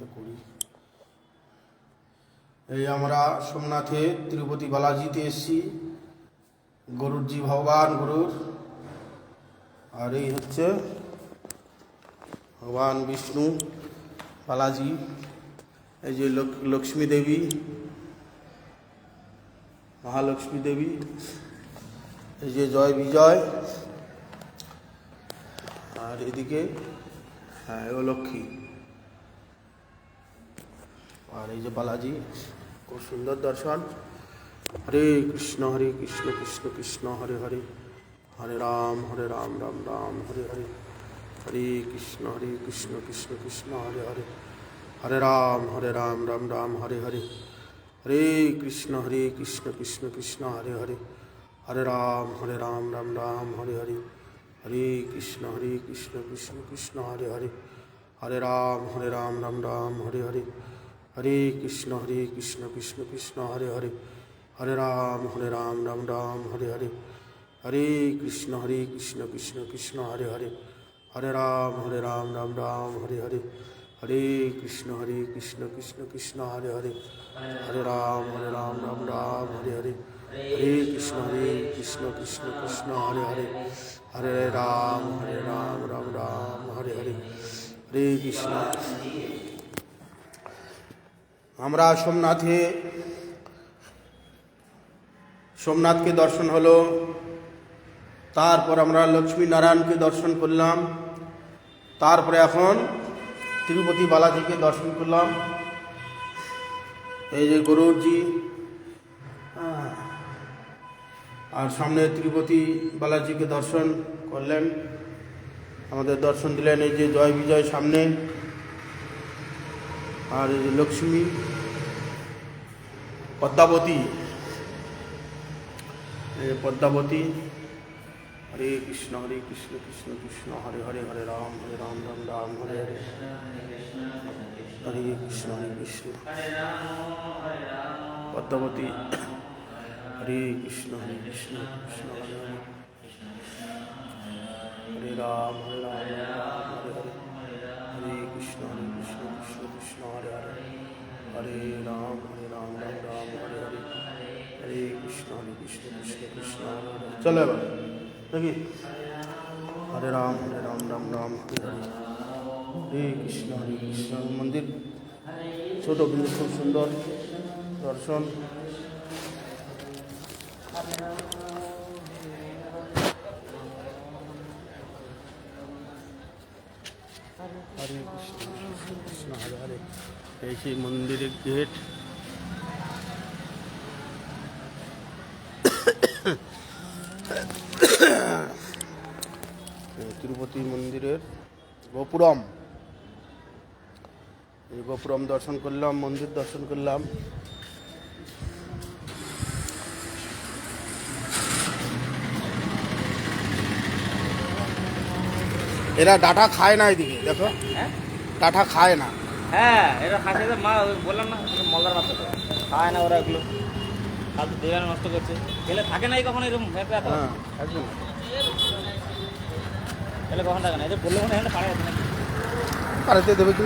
কাজটা করি। এই আমরা সোমনাথে তিরুপতি বালাজিতে এসেছি, গরুরজি ভগবান গরুর। আর এই হচ্ছে ভগবান বিষ্ণু বালাজি। এই যে লক্ষ্মী দেবী, মহালক্ষ্মী দেবী। এই যে জয় বিজয়। আর এদিকে হ্যাঁ ও লক্ষ্মী। আর এই যে বালাজি, খুব সুন্দর দর্শন। হরে কৃষ্ণ কৃষ্ণ কৃষ্ণ হরে হরে, হরে রাম রাম রাম হরে হরে। হরে কৃষ্ণ কৃষ্ণ কৃষ্ণ হরে হরে, হরে রাম রাম রাম হরে হরে। হরে কৃষ্ণ কৃষ্ণ কৃষ্ণ হরে হরে, হরে রাম রাম রাম হরে হরে। হরে কৃষ্ণ কৃষ্ণ কৃষ্ণ হরে হরে, হরে রাম রাম রাম হরে হরে। হরে কৃষ্ণ কৃষ্ণ কৃষ্ণ হরে হরে, হরে রাম রাম রাম হরে হরে। হরে কৃষ্ণ কৃষ্ণ কৃষ্ণ হরে হরে, হরে রাম রাম রাম হরে হরে। হরে কৃষ্ণ কৃষ্ণ কৃষ্ণ হরে হরে, হরে রাম রাম রাম হরে হরে। হরে কৃষ্ণ কৃষ্ণ কৃষ্ণ হরে হরে, হরে রাম রাম রাম হরে হরে। হরে কৃষ্ণ। আমরা সোমনাথকে দর্শন হলো, তারপর আমরা লক্ষ্মী নারায়ণকে দর্শন করলাম, তারপরে এখন তিরুপতি বালাজিকে দর্শন করলাম। এই যে গরুরজি, আর সামনে তিরুপতি বালাজিকে দর্শন করলেন, আমাদের দর্শন দিলেন। এই যে জয় বিজয় সামনে, আর এই যে লক্ষ্মী পদ্মাবতী, এই যে পদ্মাবতী। হরে কৃষ্ণ কৃষ্ণ কৃষ্ণ হরে হরে, হরে রাম রাম রাম হরে হরে। হরে কৃষ্ণ পদ্মাবতী। হরে কৃষ্ণ কৃষ্ণ হরে হরে, হরে রাম রাম হরে হরে। হরে কৃষ্ণ কৃষ্ণ হরে হরে, হরে রাম রাম রাম হরে হরে। হরে কৃষ্ণ কৃষ্ণ হরে হরে। চলো এবার দেখি, হরে রাম রাম রাম হরে হরে। হরে কৃষ্ণ মন্দির ছোট কিন্তু খুব সুন্দর দর্শন। হরে কৃষ্ণ হরে হরে। এই সেই মন্দিরের গেট। তিরুপতি মন্দিরের গোপুরম, এই গোপুরম দর্শন করলাম, মন্দির দর্শন করলাম। এরা ডাটা খায় না, এদিকে দেখো ডাটা খায় না। হ্যাঁ এরা খাচ্ছে, মা বললাম না মল্লার বাচ্চা তো খায় না ওরা, এগুলো ফালতু দেওয়া নষ্ট করছে। খেলে থাকে নাই কখন এরকম, হ্যাঁ একদম খেলে কখন থাকে না, এই যে বললো মনে হয় পাড়ায় আছে নাকি, পাড়াতে দেবে কি